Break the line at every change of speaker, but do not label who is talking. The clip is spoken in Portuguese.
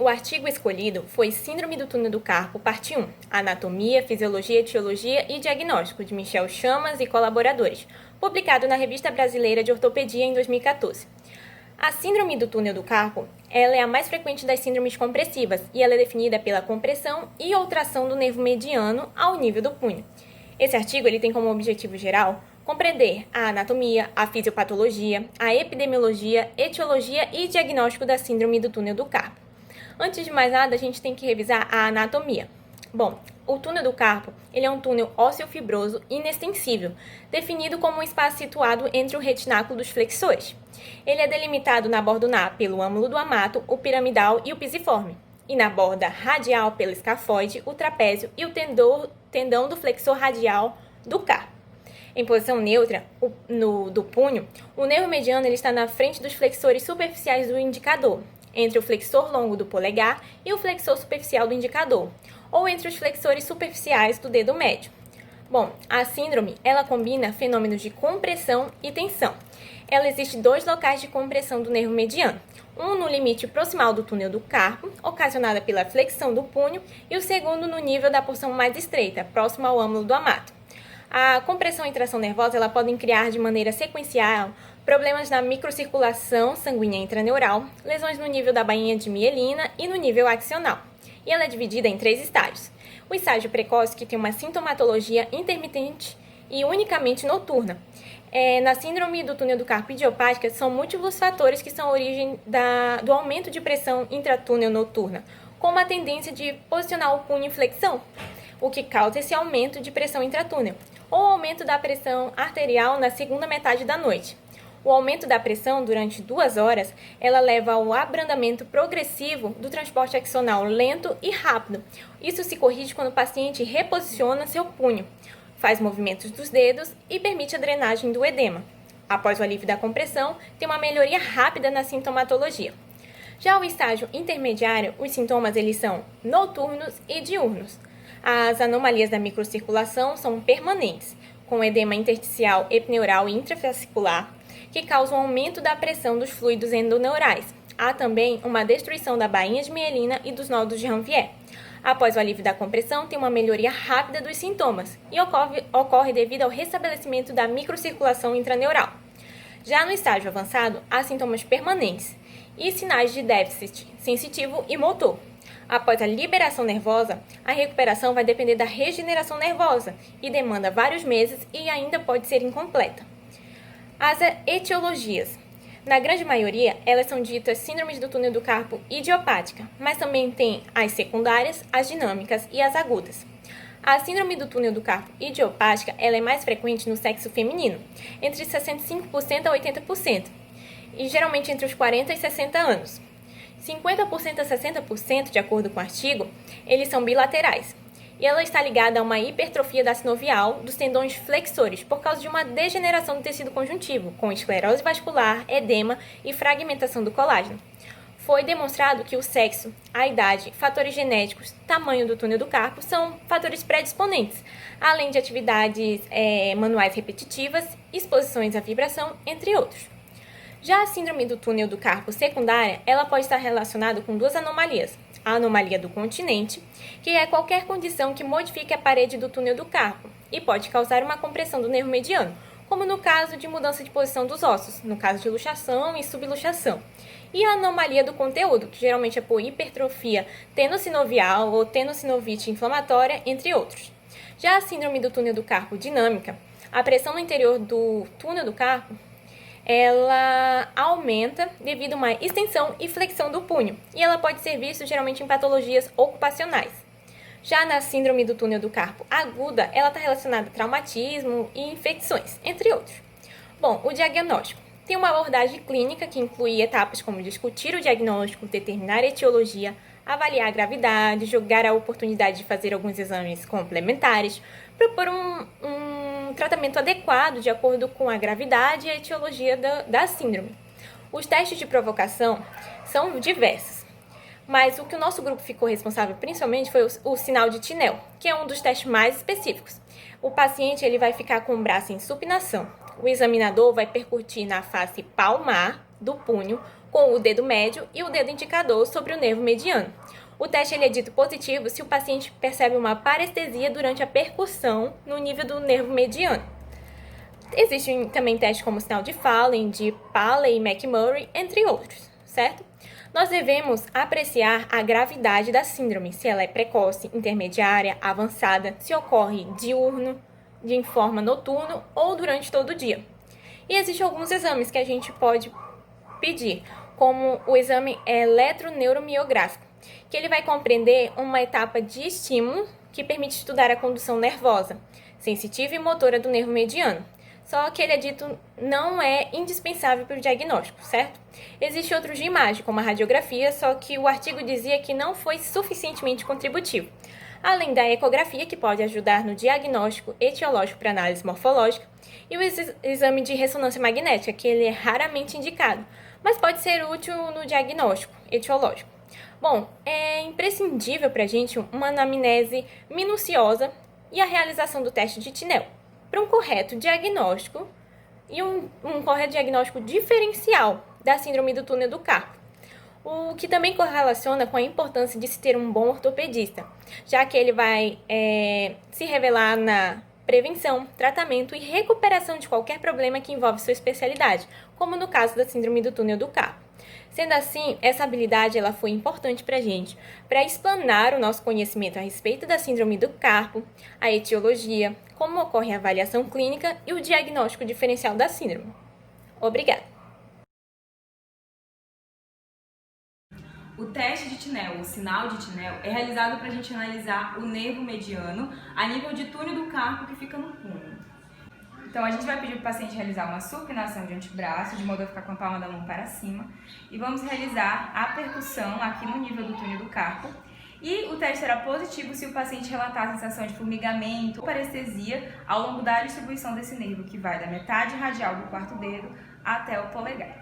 o artigo escolhido foi Síndrome do Túnel do Carpo, parte 1, Anatomia, Fisiologia, Etiologia e Diagnóstico, de Michel Chamas e colaboradores, publicado na Revista Brasileira de Ortopedia em 2014. A síndrome do túnel do carpo, ela é a mais frequente das síndromes compressivas e ela é definida pela compressão e ou tração do nervo mediano ao nível do punho. Esse artigo ele tem como objetivo geral compreender a anatomia, a fisiopatologia, a epidemiologia, etiologia e diagnóstico da síndrome do túnel do carpo. Antes de mais nada, a gente tem que revisar a anatomia. Bom, o túnel do carpo ele é um túnel ósseo fibroso inextensível, definido como um espaço situado entre o retináculo dos flexores. Ele é delimitado na borda ulnar pelo âmulo do amato, o piramidal e o pisiforme, e na borda radial pelo escafoide, o trapézio e o tendão do flexor radial do carpo. Em posição neutra, do punho, o nervo mediano ele está na frente dos flexores superficiais do indicador, entre o flexor longo do polegar e o flexor superficial do indicador, ou entre os flexores superficiais do dedo médio. Bom, a síndrome, ela combina fenômenos de compressão e tensão. Ela existe dois locais de compressão do nervo mediano, um no limite proximal do túnel do carpo, ocasionada pela flexão do punho, e o segundo no nível da porção mais estreita, próximo ao âmulo do amato. A compressão e tração nervosa ela podem criar de maneira sequencial problemas na microcirculação sanguínea intraneural, lesões no nível da bainha de mielina e no nível axional. E ela é dividida em 3 estágios. O estágio precoce, que tem uma sintomatologia intermitente e unicamente noturna. Na síndrome do túnel do carpo idiopática, são múltiplos fatores que são a origem do aumento de pressão intratúnel noturna, como a tendência de posicionar o punho em flexão, o que causa esse aumento de pressão intratúnel, ou aumento da pressão arterial na segunda metade da noite. O aumento da pressão durante 2 horas, ela leva ao abrandamento progressivo do transporte axonal lento e rápido. Isso se corrige quando o paciente reposiciona seu punho, faz movimentos dos dedos e permite a drenagem do edema. Após o alívio da compressão, tem uma melhoria rápida na sintomatologia. Já o estágio intermediário, os sintomas eles são noturnos e diurnos. As anomalias da microcirculação são permanentes, com edema intersticial epineural e intrafascicular, que causam aumento da pressão dos fluidos endoneurais. Há também uma destruição da bainha de mielina e dos nodos de Ranvier. Após o alívio da compressão, tem uma melhoria rápida dos sintomas e ocorre devido ao restabelecimento da microcirculação intraneural. Já no estágio avançado, há sintomas permanentes e sinais de déficit sensitivo e motor. Após a liberação nervosa, a recuperação vai depender da regeneração nervosa e demanda vários meses e ainda pode ser incompleta. As etiologias. Na grande maioria, elas são ditas síndromes do túnel do carpo idiopática, mas também tem as secundárias, as dinâmicas e as agudas. A síndrome do túnel do carpo idiopática ela é mais frequente no sexo feminino, entre 65% a 80%, e geralmente entre os 40 e 60 anos. 50% a 60%, de acordo com o artigo, eles são bilaterais, e ela está ligada a uma hipertrofia da sinovial dos tendões flexores por causa de uma degeneração do tecido conjuntivo, com esclerose vascular, edema e fragmentação do colágeno. Foi demonstrado que o sexo, a idade, fatores genéticos, tamanho do túnel do carpo são fatores predisponentes, além de atividades manuais repetitivas, exposições à vibração, entre outros. Já a síndrome do túnel do carpo secundária, ela pode estar relacionada com 2 anomalias. A anomalia do continente, que é qualquer condição que modifique a parede do túnel do carpo e pode causar uma compressão do nervo mediano, como no caso de mudança de posição dos ossos, no caso de luxação e subluxação. E a anomalia do conteúdo, que geralmente é por hipertrofia tenossinovial ou tenossinovite inflamatória, entre outros. Já a síndrome do túnel do carpo dinâmica, a pressão no interior do túnel do carpo ela aumenta devido a uma extensão e flexão do punho, e ela pode ser vista geralmente em patologias ocupacionais. Já na síndrome do túnel do carpo aguda, ela está relacionada a traumatismo e infecções, entre outros. Bom, o diagnóstico. Tem uma abordagem clínica que inclui etapas como discutir o diagnóstico, determinar a etiologia, avaliar a gravidade, julgar a oportunidade de fazer alguns exames complementares, propor um tratamento adequado de acordo com a gravidade e a etiologia da síndrome. Os testes de provocação são diversos, mas o que o nosso grupo ficou responsável principalmente foi o sinal de Tinel, que é um dos testes mais específicos. O paciente ele vai ficar com o braço em supinação, O examinador vai percutir na face palmar do punho com o dedo médio e o dedo indicador sobre o nervo mediano. O teste é dito positivo se o paciente percebe uma parestesia durante a percussão no nível do nervo mediano. Existem também testes como o sinal de Fallen, de Paley e McMurray, entre outros, certo? Nós devemos apreciar a gravidade da síndrome, se ela é precoce, intermediária, avançada, se ocorre diurno, de forma noturna ou durante todo o dia. E existem alguns exames que a gente pode pedir, como o exame eletroneuromiográfico, que ele vai compreender uma etapa de estímulo que permite estudar a condução nervosa, sensitiva e motora do nervo mediano. Só que ele é dito não é indispensável para o diagnóstico, certo? Existem outros de imagem, como a radiografia, só que o artigo dizia que não foi suficientemente contributivo. Além da ecografia, que pode ajudar no diagnóstico etiológico para análise morfológica, e o exame de ressonância magnética, que ele é raramente indicado, mas pode ser útil no diagnóstico etiológico. Bom, é imprescindível para a gente uma anamnese minuciosa e a realização do teste de Tinel, para um correto diagnóstico e um correto diagnóstico diferencial da síndrome do túnel do carpo, o que também correlaciona com a importância de se ter um bom ortopedista, já que ele vai se revelar na prevenção, tratamento e recuperação de qualquer problema que envolve sua especialidade, como no caso da síndrome do túnel do carpo. Sendo assim, essa habilidade ela foi importante para a gente, para explanar o nosso conhecimento a respeito da síndrome do carpo, a etiologia, como ocorre a avaliação clínica e o diagnóstico diferencial da síndrome. Obrigada!
O teste de Tinel, o sinal de Tinel, é realizado para a gente analisar o nervo mediano a nível de túnel do carpo que fica no punho. Então, a gente vai pedir para o paciente realizar uma supinação de antebraço, de modo a ficar com a palma da mão para cima, e vamos realizar a percussão aqui no nível do túnel do carpo. E o teste será positivo se o paciente relatar a sensação de formigamento ou parestesia ao longo da distribuição desse nervo, que vai da metade radial do quarto dedo até o polegar.